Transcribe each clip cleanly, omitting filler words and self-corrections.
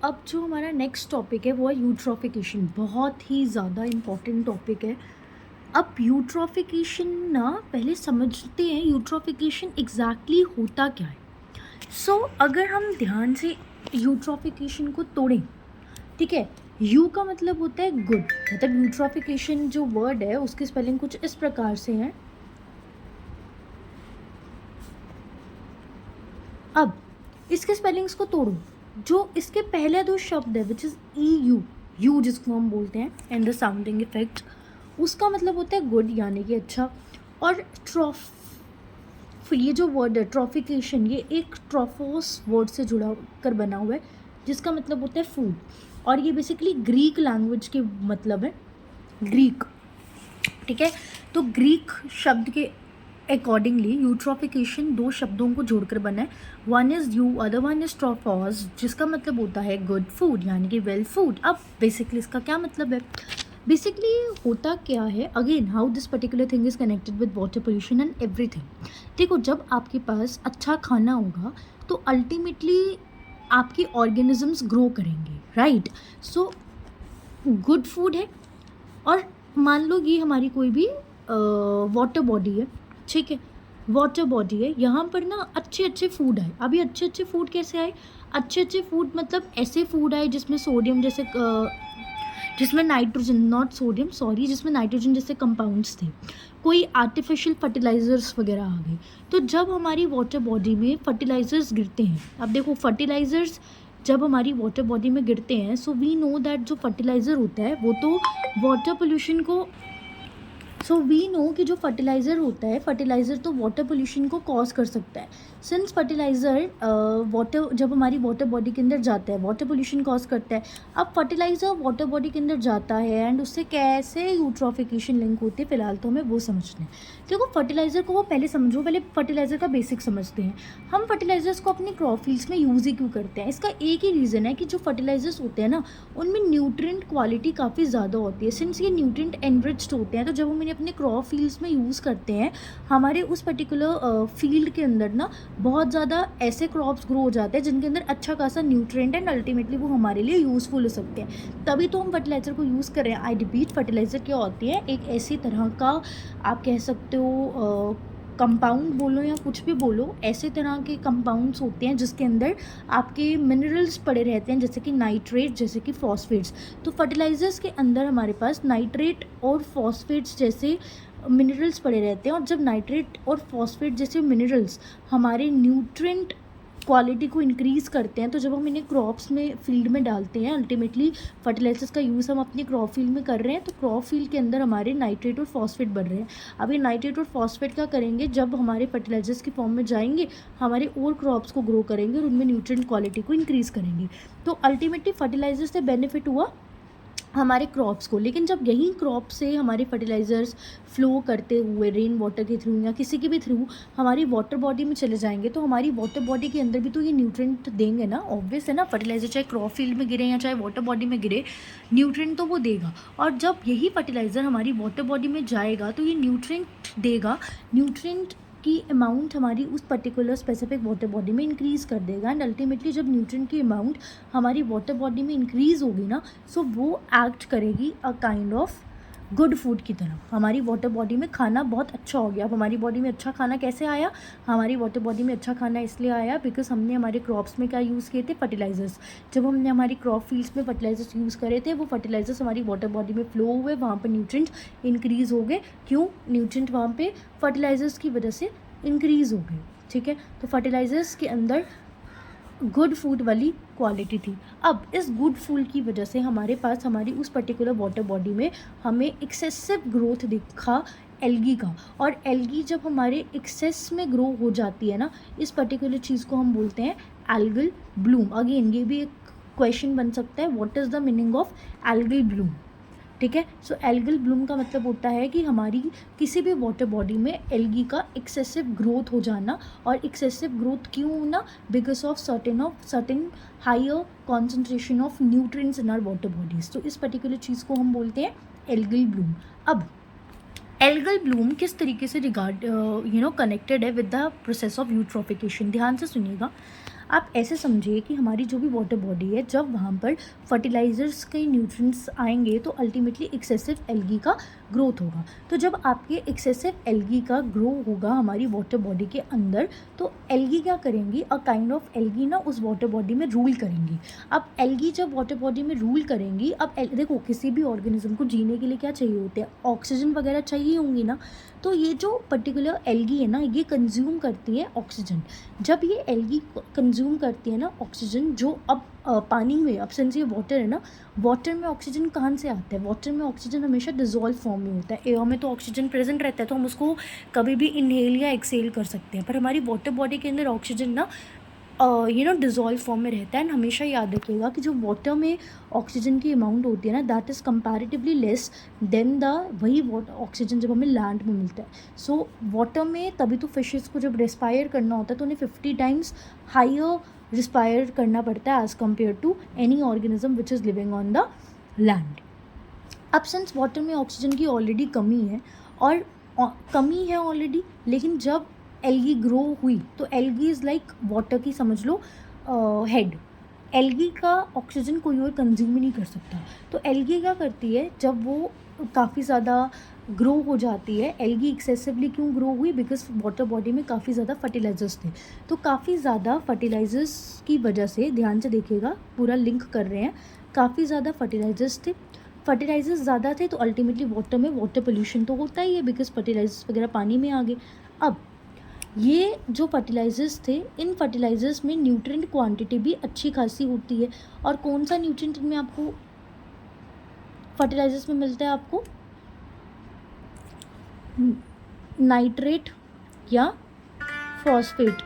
अब जो हमारा नेक्स्ट टॉपिक है वो है यूट्रोफिकेशन। बहुत ही ज़्यादा इम्पॉर्टेंट टॉपिक है। अब यूट्रोफिकेशन ना पहले समझते हैं यूट्रोफिकेशन एग्जैक्टली होता क्या है। अगर हम ध्यान से यूट्रोफिकेशन को तोड़ें, ठीक है, यू का मतलब होता है गुड, मतलब यूट्रोफिकेशन जो वर्ड है उसकी स्पेलिंग कुछ इस प्रकार से है। अब इसके स्पेलिंग्स को तोड़ो। जो इसके पहले दो शब्द है विच इज़ यू जिसको हम बोलते हैं एंड द साउंडिंग इफेक्ट, उसका मतलब होता है गुड यानी कि अच्छा। और ये जो वर्ड है ट्रॉफिकेशन, ये एक ट्रॉफोस वर्ड से जुड़ा कर बना हुआ है जिसका मतलब होता है फूड। और ये बेसिकली ग्रीक लैंग्वेज के मतलब है, ग्रीक, ठीक है। तो ग्रीक शब्द के अकॉर्डिंगली यूट्रोफिकेशन दो शब्दों को जोड़कर बना है। One is eu, other one is trophos, जिसका मतलब होता है गुड फूड यानी कि वेल फूड। अब बेसिकली इसका क्या मतलब है, बेसिकली होता क्या है, again how this particular thing is connected with water pollution and everything. देखो, जब आपके पास अच्छा खाना होगा तो अल्टीमेटली आपके ऑर्गेनिजम्स ग्रो करेंगे, राइट। सो गुड फूड है, और मान लो ये हमारी कोई भी वाटर बॉडी है, ठीक है, वाटर बॉडी है, यहाँ पर ना अच्छे अच्छे फूड आए। अभी अच्छे अच्छे फूड कैसे आए, अच्छे अच्छे फूड मतलब ऐसे फूड आए जिसमें सोडियम जैसे जिसमें नाइट्रोजन, नॉट सोडियम सॉरी, जिसमें नाइट्रोजन जैसे कंपाउंड्स थे, कोई आर्टिफिशियल फर्टिलाइजर्स वगैरह आ गए। तो जब हमारी वाटर बॉडी में फर्टिलाइजर्स गिरते हैं, अब देखो फर्टिलाइजर्स जब हमारी वाटर बॉडी में गिरते हैं, सो वी नो दैट जो फर्टिलाइज़र होता है वो तो वाटर पोल्यूशन को, सो वी नो कि जो फर्टिलाइज़र होता है, फर्टिलाइज़र तो वाटर पोल्यूशन को कॉज कर सकता है। सिंस फर्टिलाइज़र वाटर जब हमारी वाटर बॉडी के अंदर जाता है, वाटर पोल्यूशन कॉज करता है। अब फर्टिलाइज़र वाटर बॉडी के अंदर जाता है एंड उससे कैसे यूट्रोफिकेशन लिंक होती है, फिलहाल तो हमें वो समझना है। देखो फर्टिलाइज़र को वो पहले समझो, पहले फर्टिलाइज़र का बेसिक समझते हैं। हम फर्टिलाइज़र्स को अपने क्रॉप फील्ड्स में यूज़ ही क्यों करते हैं, इसका एक ही रीज़न है कि जो फर्टिलाइज़र्स होते हैं ना, उनमें न्यूट्रिएंट क्वालिटी काफ़ी ज़्यादा होती है। सिंस ये न्यूट्रिएंट एनरिच्ड होते हैं, तो जब हम इन्हें अपने क्रॉप फील्ड्स में यूज़ करते हैं, हमारे उस पर्टिकुलर फील्ड के अंदर ना बहुत ज़्यादा ऐसे क्रॉप्स ग्रो हो जाते हैं जिनके अंदर अच्छा खासा न्यूट्रिएंट एंड अल्टीमेटली वो हमारे लिए यूज़फुल हो सकते हैं। तभी तो हम फर्टिलाइज़र को यूज़ कर रहे हैं। आई रिपीट, फर्टिलाइज़र क्या होती है, एक ऐसी तरह का, आप कह सकते हो कंपाउंड बोलो या कुछ भी बोलो, ऐसे तरह के कंपाउंड्स होते हैं जिसके अंदर आपके मिनरल्स पड़े रहते हैं, जैसे कि नाइट्रेट, जैसे कि फॉस्फेट्स। तो फर्टिलाइज़र्स के अंदर हमारे पास नाइट्रेट और फॉस्फेट्स जैसे मिनरल्स पड़े रहते हैं। और जब नाइट्रेट और फॉस्फेट जैसे मिनरल्स हमारे न्यूट्रिएंट क्वालिटी को इंक्रीज़ करते हैं, तो जब हम इन्हें क्रॉप्स में फील्ड में डालते हैं, अल्टीमेटली फर्टिलाइजर्स का यूज़ हम अपनी क्रॉप फील्ड में कर रहे हैं, तो क्रॉप फील्ड के अंदर हमारे नाइट्रेट और फॉस्फेट बढ़ रहे हैं। अब ये नाइट्रेट और फॉस्फेट क्या करेंगे, जब हमारे फर्टिलाइजर्स की फॉर्म में जाएंगे, हमारे और क्रॉप्स को ग्रो करेंगे और उनमें न्यूट्रिएंट क्वालिटी को इंक्रीज़ करेंगे। तो अल्टीमेटली फर्टिलाइजर से बेनिफिट हुआ हमारे क्रॉप्स को। लेकिन जब यही क्रॉप से हमारे फर्टिलाइज़र्स फ्लो करते हुए रेन वाटर के थ्रू या किसी के भी थ्रू हमारी वाटर बॉडी में चले जाएंगे, तो हमारी वाटर बॉडी के अंदर भी तो ये न्यूट्रिएंट देंगे ना, ऑब्वियस है ना। फर्टिलाइज़र चाहे क्रॉप फील्ड में गिरे या चाहे वाटर बॉडी में गिरे, न्यूट्रिएंट तो वो देगा। और जब यही फर्टिलाइज़र हमारी वाटर बॉडी में जाएगा तो ये न्यूट्रिएंट देगा, न्यूट्रिएंट की अमाउंट हमारी उस पर्टिकुलर स्पेसिफिक वाटर बॉडी में इंक्रीज़ कर देगा। एंड अल्टीमेटली जब न्यूट्रिएंट की अमाउंट हमारी वाटर बॉडी में इंक्रीज़ होगी ना, सो वो एक्ट करेगी a kind of good food की तरह। हमारी वाटर बॉडी में खाना बहुत अच्छा हो गया। अब हमारी बॉडी में अच्छा खाना कैसे आया, हमारी वाटर बॉडी में अच्छा खाना इसलिए आया बिकॉज हमने हमारे क्रॉप्स में क्या यूज़ किए थे, फर्टिलाइजर्स। जब हमने हमारी क्रॉप फील्ड्स में फर्टिलाइजर्स यूज़ करे थे, वो फर्टिलाइजर्स हमारी वाटर बॉडी में फ्लो हुए, वहाँ पर न्यूट्रिएंट इंक्रीज़ हो गए। क्यों, न्यूट्रिएंट वहाँ पर फर्टिलाइजर्स की वजह से इंक्रीज़ हो गई, ठीक है। तो फर्टिलाइजर्स के अंदर गुड फूड वाली क्वालिटी थी। अब इस गुड फूड की वजह से हमारे पास हमारी उस पर्टिकुलर वाटर बॉडी में हमें एक्सेसिव ग्रोथ दिखा एल्गी का। और एल्गी जब हमारे एक्सेस में ग्रो हो जाती है ना, इस पर्टिकुलर चीज़ को हम बोलते हैं एल्गल ब्लूम। अगेन ये भी एक क्वेश्चन बन सकता है, what is the meaning of algal Bloom, ठीक है। सो एल्गल ब्लूम का मतलब होता है कि हमारी किसी भी वाटर बॉडी में एल्गी का एक्सेसिव ग्रोथ हो जाना। और एक्सेसिव ग्रोथ क्यों होना, because of certain higher concentration of nutrients in our water bodies. तो इस पर्टिकुलर चीज़ को हम बोलते हैं एल्गल ब्लूम। अब एल्गल ब्लूम किस तरीके से कनेक्टेड है with the process of eutrophication, ध्यान से सुनिएगा। आप ऐसे समझिए कि हमारी जो भी वाटर बॉडी है, जब वहाँ पर फर्टिलाइजर्स के न्यूट्रिएंट्स आएंगे तो अल्टीमेटली एक्सेसिव एल्गी का ग्रोथ होगा। तो जब आपके एक्सेसिव एल्गी का ग्रो होगा हमारी वाटर बॉडी के अंदर, तो एल्गी क्या करेंगी, अ काइंड ऑफ एल्गी ना उस वाटर बॉडी में रूल करेंगी। अब एल्गी जब वाटर बॉडी में रूल करेंगी, अब देखो किसी भी ऑर्गेनिज्म को जीने के लिए क्या चाहिए होते हैं, ऑक्सीजन वगैरह चाहिए होंगी ना। तो ये जो पर्टिकुलर एल्गी है ना, ये कंज्यूम करती है ऑक्सीजन। जब ये एल्गी कंज्यूम करती है ना ऑक्सीजन, जो अब पानी में, अब सिंस ये वाटर है ना, वाटर में ऑक्सीजन कहाँ से आता है, वाटर में ऑक्सीजन हमेशा डिजोल्व फॉर्म में होता है। एयर में तो ऑक्सीजन प्रेजेंट रहता है, तो हम उसको कभी भी इनहेल या एक्सेल कर सकते हैं, पर हमारी वाटर बॉडी के अंदर ऑक्सीजन ना डिज़ोल्व फॉर्म में रहता है। एंड हमेशा याद रखिएगा कि जो वाटर में ऑक्सीजन की अमाउंट होती है ना, that is comparatively less than the वही ऑक्सीजन जब हमें लैंड में मिलता है। सो वाटर में तभी तो फिशेस को जब रेस्पायर करना होता है तो उन्हें 50 टाइम्स हायर रिस्पायर करना पड़ता है as compare to any organism which is living on the land. अब सिंस वाटर में ऑक्सीजन की ऑलरेडी कमी है, और कमी है ऑलरेडी, लेकिन जब एल्गी ग्रो हुई तो एल्गी इज़ लाइक वाटर की समझ लो हेड। एल्गी का ऑक्सीजन कोई और कंज्यूम ही नहीं कर सकता। तो एल्गी क्या करती है, जब वो काफ़ी ज़्यादा ग्रो हो जाती है, एल्गी एक्सेसिवली क्यों ग्रो हुई, बिकॉज वाटर बॉडी में काफ़ी ज़्यादा फर्टिलाइजर्स थे। तो काफ़ी ज़्यादा फर्टिलाइजर्स की वजह से, ध्यान से देखिएगा पूरा लिंक कर रहे हैं, काफ़ी ज़्यादा फर्टिलाइजर्स थे, फर्टिलाइजर्स ज़्यादा थे तो अल्टीमेटली वाटर में वाटर पोल्यूशन तो होता ही है, बिकॉज फर्टिलाइजर्स वगैरह पानी में आ गए। अब ये जो फर्टिलाइजर्स थे, इन फर्टिलाइजर्स में न्यूट्रिएंट क्वांटिटी भी अच्छी खासी होती है। और कौन सा न्यूट्रिएंट इनमें आपको फर्टिलाइजर्स में मिलता है, आपको नाइट्रेट या फॉस्फेट।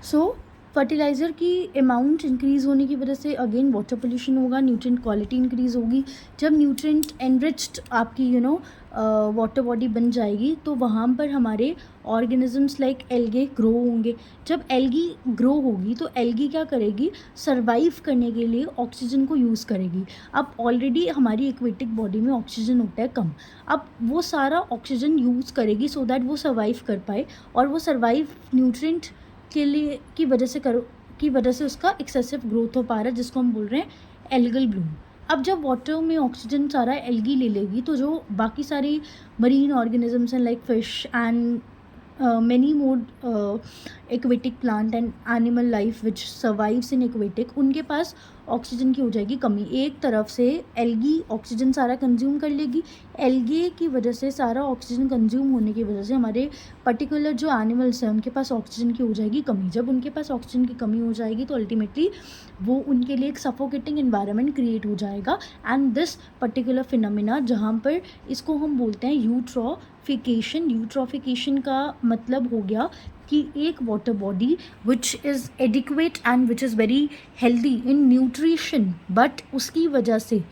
सो फर्टिलाइज़र की अमाउंट इंक्रीज़ होने की वजह से अगेन वाटर पोल्यूशन होगा, न्यूट्रिएंट क्वालिटी इंक्रीज़ होगी। जब न्यूट्रिएंट एनरिच्ड आपकी वाटर बॉडी बन जाएगी तो वहाँ पर हमारे ऑर्गेनिजम्स लाइक एल्गे ग्रो होंगे। जब एल्गी ग्रो होगी तो एल्गी क्या करेगी, सर्वाइव करने के लिए ऑक्सीजन को यूज़ करेगी। अब ऑलरेडी हमारी एक्वेटिक बॉडी में ऑक्सीजन होता है कम, अब वो सारा ऑक्सीजन यूज़ करेगी सो दैट वो सर्वाइव कर पाए, और वो सर्वाइव न्यूट्रिएंट के लिए की वजह से उसका एक्सेसिव ग्रोथ हो पा रहा है, जिसको हम बोल रहे हैं एल्गल ब्लूम। अब जब वाटर में ऑक्सीजन सारा एल्गी ले लेगी तो जो बाकी सारी मरीन ऑर्गेनिजम्स हैं like fish and many more aquatic plant and animal life which survives in aquatic, उनके पास ऑक्सीजन की हो जाएगी कमी। एक तरफ से एल्गी ऑक्सीजन सारा कंज्यूम कर लेगी, एल्गे की वजह से सारा ऑक्सीजन कंज्यूम होने की वजह से हमारे पर्टिकुलर जो एनिमल्स हैं उनके पास ऑक्सीजन की हो जाएगी कमी। जब उनके पास ऑक्सीजन की कमी हो जाएगी तो अल्टीमेटली वो उनके लिए एक सफोकेटिंग एनवायरनमेंट क्रिएट हो जाएगा। एंड दिस पर्टिकुलर फिनोमिना, जहाँ पर इसको हम बोलते हैं यूट्रॉफिकेशन। यूट्रॉफिकेशन का मतलब हो गया कि एक water body which is adequate and which is very healthy in nutrition, but उसकी वजह से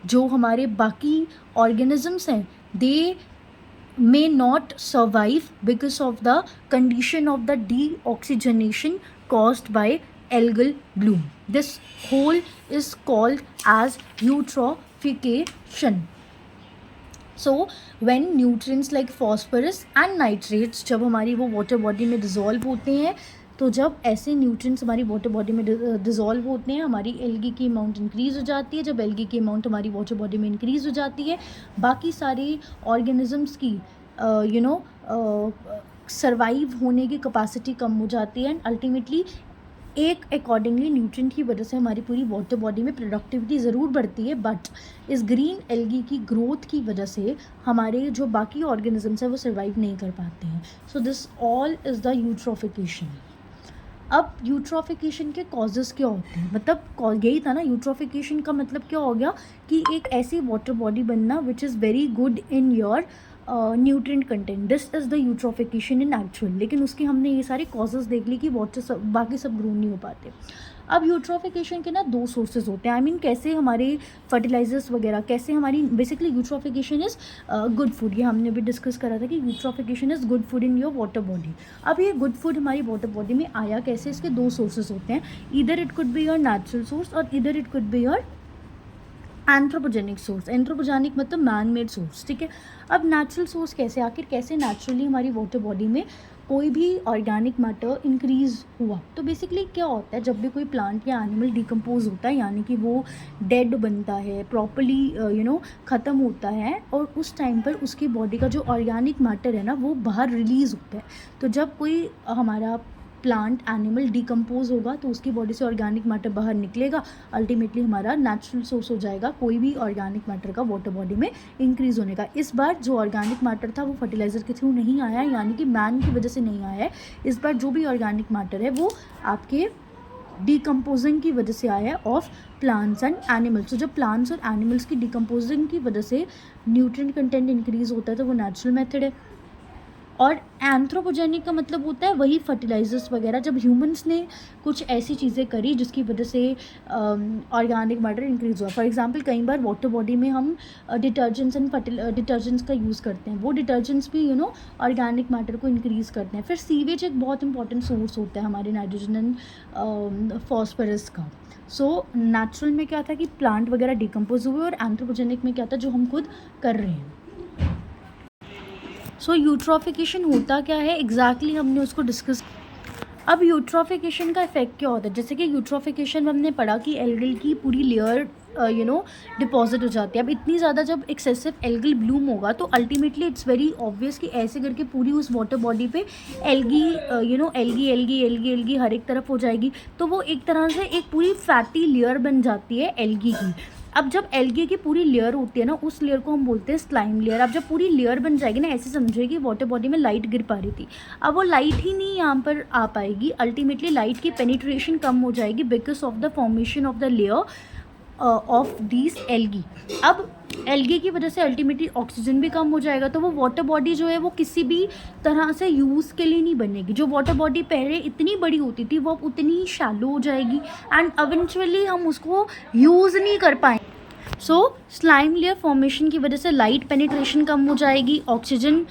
जो हमारे बाकी ऑर्गेनिजम्स हैं दे may not survive because of the condition of the deoxygenation caused by algal bloom. This whole is called as eutrophication. So when nutrients like phosphorus and nitrates जब हमारी वो वाटर बॉडी में डिज़ोल्व होते हैं, तो जब ऐसे न्यूट्रिएंट्स हमारी वाटर बॉडी में डिज़ोल्व होते हैं, हमारी एल्गी की अमाउंट इंक्रीज़ हो जाती है। जब एल्गी की अमाउंट हमारी वाटर बॉडी में इंक्रीज़ हो जाती है, बाकी सारे ऑर्गेनिजम्स की सर्वाइव होने की कैपेसिटी कम हो जाती है। एंड अल्टीमेटली एक अकॉर्डिंगली न्यूट्रिएंट की वजह से हमारी पूरी वाटर बॉडी में प्रोडक्टिविटी ज़रूर बढ़ती है, बट इस ग्रीन एल्गी की ग्रोथ की वजह से हमारे जो बाकी ऑर्गेनिजम्स हैं वो सर्वाइव नहीं कर पाते हैं। So this all is the eutrophication. अब यूट्रॉफिकेशन के कॉजेज़ क्या होते हैं, मतलब यही था ना, यूट्रॉफिकेशन का मतलब क्या हो गया कि एक ऐसी वाटर बॉडी बनना which is very good in your nutrient content. This is the eutrophication in actual. लेकिन उसके हमने ये सारे कॉजेज़ देख ली कि वाटर बाकी सब ग्रो नहीं हो पाते। अब यूट्रॉफिकेशन के ना दो सोर्सेज होते हैं। आई मीन कैसे हमारे फर्टिलाइजर्स वगैरह, कैसे हमारी basically eutrophication is good food. ये हमने भी डिस्कस करा था कि eutrophication is good food in your water body. अब ये गुड फूड हमारी वाटर बॉडी में आया कैसे, इसके दो सोर्सेज होते हैं। Either it could be your natural source और either it could be your anthropogenic source. Anthropogenic मतलब मैन मेड सोर्स, ठीक है। अब नेचुरल सोर्स कैसे, आखिर कैसे नेचुरली हमारी वाटर बॉडी में कोई भी ऑर्गेनिक मैटर इंक्रीज़ हुआ तो बेसिकली क्या होता है, जब भी कोई प्लांट या एनिमल डिकम्पोज होता है यानी कि वो डेड बनता है, प्रॉपरली ख़त्म होता है, और उस टाइम पर उसकी बॉडी का जो ऑर्गेनिक मैटर है ना वो बाहर रिलीज़ होता है। तो जब कोई हमारा प्लांट एनिमल डिकम्पोज होगा तो उसकी बॉडी से ऑर्गेनिक मैटर बाहर निकलेगा, अल्टीमेटली हमारा नेचुरल सोर्स हो जाएगा कोई भी ऑर्गेनिक मैटर का वाटर बॉडी में इंक्रीज़ होने का। इस बार जो ऑर्गेनिक मैटर था वो फर्टिलाइज़र के थ्रू नहीं आया है, यानी कि मैन की वजह से नहीं आया है। इस बार जो भी ऑर्गेनिक मैटर है वो आपके डिकम्पोजिंग की वजह से आया है ऑफ प्लांट्स एंड एनिमल्स। तो जब प्लांट्स और एनिमल्स की डिकम्पोजिंग की वजह से न्यूट्रिएंट कंटेंट इंक्रीज़ होता है तो वो नेचुरल मेथड है। और एंथ्रोपोजेनिक का मतलब होता है वही फर्टिलाइजर्स वगैरह, जब ह्यूमंस ने कुछ ऐसी चीज़ें करी जिसकी वजह से ऑर्गेनिक मैटर इंक्रीज़ हुआ। फॉर एग्जांपल कई बार वाटर बॉडी में हम डिटर्जेंट्स एंड डिटर्जेंट्स का यूज़ करते हैं, वो डिटर्जेंट्स भी ऑर्गेनिक मैटर को इंक्रीज़ करते हैं। फिर सीवेज एक बहुत इंपॉर्टेंट सोर्स होता है हमारे नाइट्रोजन एंड फॉस्फोरस का। सो नेचुरल में क्या था कि प्लांट वगैरह डिकम्पोज हुए, और एंथ्रोपोजेनिक में क्या था जो हम खुद कर रहे हैं। सो यूट्रोफिकेशन होता क्या है एग्जैक्टली हमने उसको डिस्कस। अब यूट्रोफिकेशन का इफेक्ट क्या होता है, जैसे कि यूट्रोफिकेशन में हमने पढ़ा कि एल्गल की पूरी लेयर डिपॉजिट हो जाती है। अब इतनी ज़्यादा जब एक्सेसिव एल्गल ब्लूम होगा तो अल्टीमेटली इट्स वेरी ऑब्वियस कि ऐसे करके पूरी उस वाटर बॉडी पे algae algae algae algae algae हर एक तरफ हो जाएगी। तो वो एक तरह से एक पूरी फैटी लेयर बन जाती है एल्गी की। अब जब एल्गी की पूरी लेयर होती है ना, उस लेयर को हम बोलते हैं स्लाइम लेयर। अब जब पूरी लेयर बन जाएगी ना, ऐसे समझिए कि वाटर बॉडी में लाइट गिर पा रही थी, अब वो लाइट ही नहीं यहाँ पर आ पाएगी, अल्टीमेटली लाइट की पेनिट्रेशन कम हो जाएगी because of the formation of the layer of this algae. अब एल्गी की वजह से अल्टीमेटली ऑक्सीजन भी कम हो जाएगा, तो वो वाटर बॉडी जो है वो किसी भी तरह से यूज़ के लिए नहीं बनेगी। जो वाटर बॉडी पहले इतनी बड़ी होती थी वो अब उतनी ही शैलो हो जाएगी एंड इवेंचुअली हम उसको यूज़ नहीं कर पाएंगे। सो स्लाइम लेयर फॉर्मेशन की वजह से लाइट पेनिट्रेशन कम हो जाएगी, ऑक्सीजन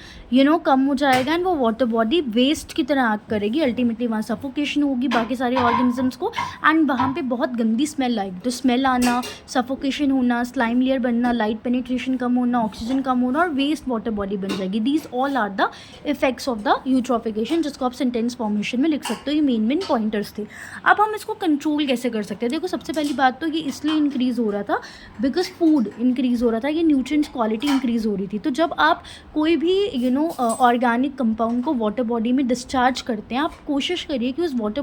कम हो जाएगा एंड वो वाटर बॉडी वेस्ट की तरह एक्ट करेगी। अल्टीमेटली वहाँ सफोकेशन होगी बाकी सारे ऑर्गेनिजम्स को, एंड वहाँ पे बहुत गंदी स्मेल आएगी। तो स्मेल आना, सफोकेशन होना, स्लाइम लेयर बनना, लाइट पेनिट्रेशन कम होना, ऑक्सीजन कम होना और वेस्ट वाटर बॉडी बन जाएगी। These all are the effects of the eutrophication, जिसको आप सेंटेंस फॉर्मेशन में लिख सकते हो। ये मेन पॉइंटर्स थे। अब हम इसको कंट्रोल कैसे कर सकते हैं? देखो, सबसे पहली बात तो ये इसलिए इंक्रीज़ हो रहा था बिकॉज फूड इंक्रीज़ हो रहा था, ये न्यूट्रिएंट्स क्वालिटी इंक्रीज़ हो रही थी। तो जब आप कोई भी ऑर्गेनिक कंपाउंड को वाटर बॉडी में डिस्चार्ज करते हैं, आप कोशिश करिए कि उस वाटर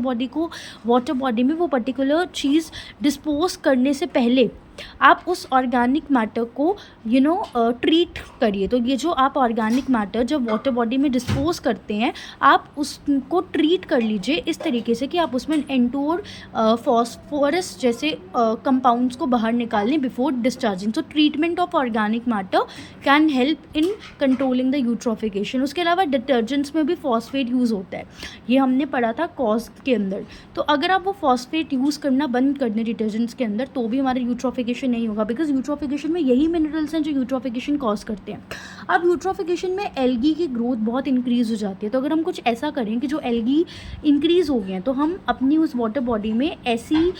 बॉडी में वो पर्टिकुलर चीज़ डिस्पोज करने से पहले आप उस ऑर्गेनिक मैटर को ट्रीट करिए। तो ये जो आप ऑर्गेनिक मैटर जब वाटर बॉडी में डिस्पोज करते हैं, आप उसको ट्रीट कर लीजिए इस तरीके से कि आप उसमें एंटोर फॉस्फोरस जैसे कंपाउंड्स को बाहर निकाल लें before discharging. So treatment of organic matter can help in controlling the eutrophication. उसके अलावा डिटर्जेंट्स में भी फॉस्फेट यूज़ होता है, ये हमने पढ़ा था कॉज के अंदर। तो अगर आप वो फॉस्फेट यूज़ करना बंद कर दें डिटर्जेंट्स के अंदर तो भी हमारे यूट्रोफिकेशन नहीं होगा, बिकॉज यूट्रोफिकेशन में यही मिनरल्स हैं जो यूट्रोफिकेशन कॉज करते हैं। अब यूट्रोफिकेशन में एल्गी की ग्रोथ बहुत इंक्रीज़ हो जाती है। तो अगर हम कुछ ऐसा करें कि जो एल्गी इंक्रीज़ हो गए हैं तो हम अपनी उस वाटर बॉडी में ऐसी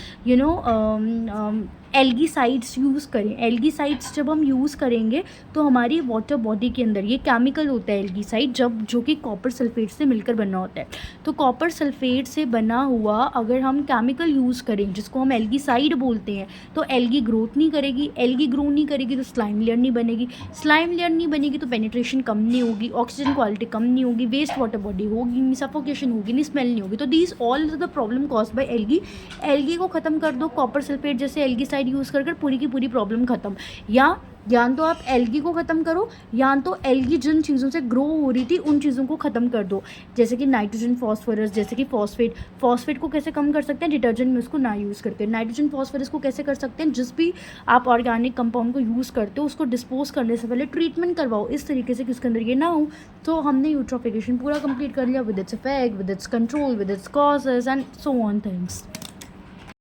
एल्गीसाइड्स यूज़ करें। एल्गीसाइड्स जब हम यूज़ करेंगे तो हमारी वाटर बॉडी के अंदर ये केमिकल होता है एल्गीसाइड, जो कि कॉपर सल्फेट से मिलकर बना होता है। तो कॉपर सल्फेट से बना हुआ अगर हम केमिकल यूज़ करें जिसको हम एल्गीसाइड बोलते हैं, तो एल्गी ग्रोथ नहीं करेगी। एल्गी ग्रो नहीं करेगी तो स्लाइम लेयर नहीं बनेगी। स्लाइम लेयर नहीं बनेगी तो पेनिट्रेशन कम नहीं होगी, ऑक्सीजन क्वालिटी कम नहीं होगी, वेस्ट वाटर बॉडी होगी नहीं, सफोकेशन होगी नहीं, स्मेल नहीं होगी। तो these all the problem cause by algae. Algae को ख़त्म कर दो, कॉपर सल्फेट जैसे एल्गीसाइड यूज़ कर पूरी की पूरी प्रॉब्लम खत्म। या तो आप एल्गी को ख़त्म करो, या तो एल्गी जिन चीज़ों से ग्रो हो रही थी उन चीज़ों को ख़त्म कर दो, जैसे कि नाइट्रोजन फॉस्फोरस, जैसे कि फॉस्फेट को कैसे कम कर सकते हैं? डिटर्जेंट में उसको ना यूज़ करके। नाइट्रोजन फॉस्फोरस को कैसे कर सकते हैं? जिस भी आप ऑर्गेनिक कंपाउंड को यूज़ करते हो उसको डिस्पोज करने से पहले ट्रीटमेंट करवाओ इस तरीके से कि उसके अंदर ये ना हो। तो हमने यूट्रोफिकेशन पूरा कंप्लीट कर लिया with its effect, with its control, with its causes and so on things.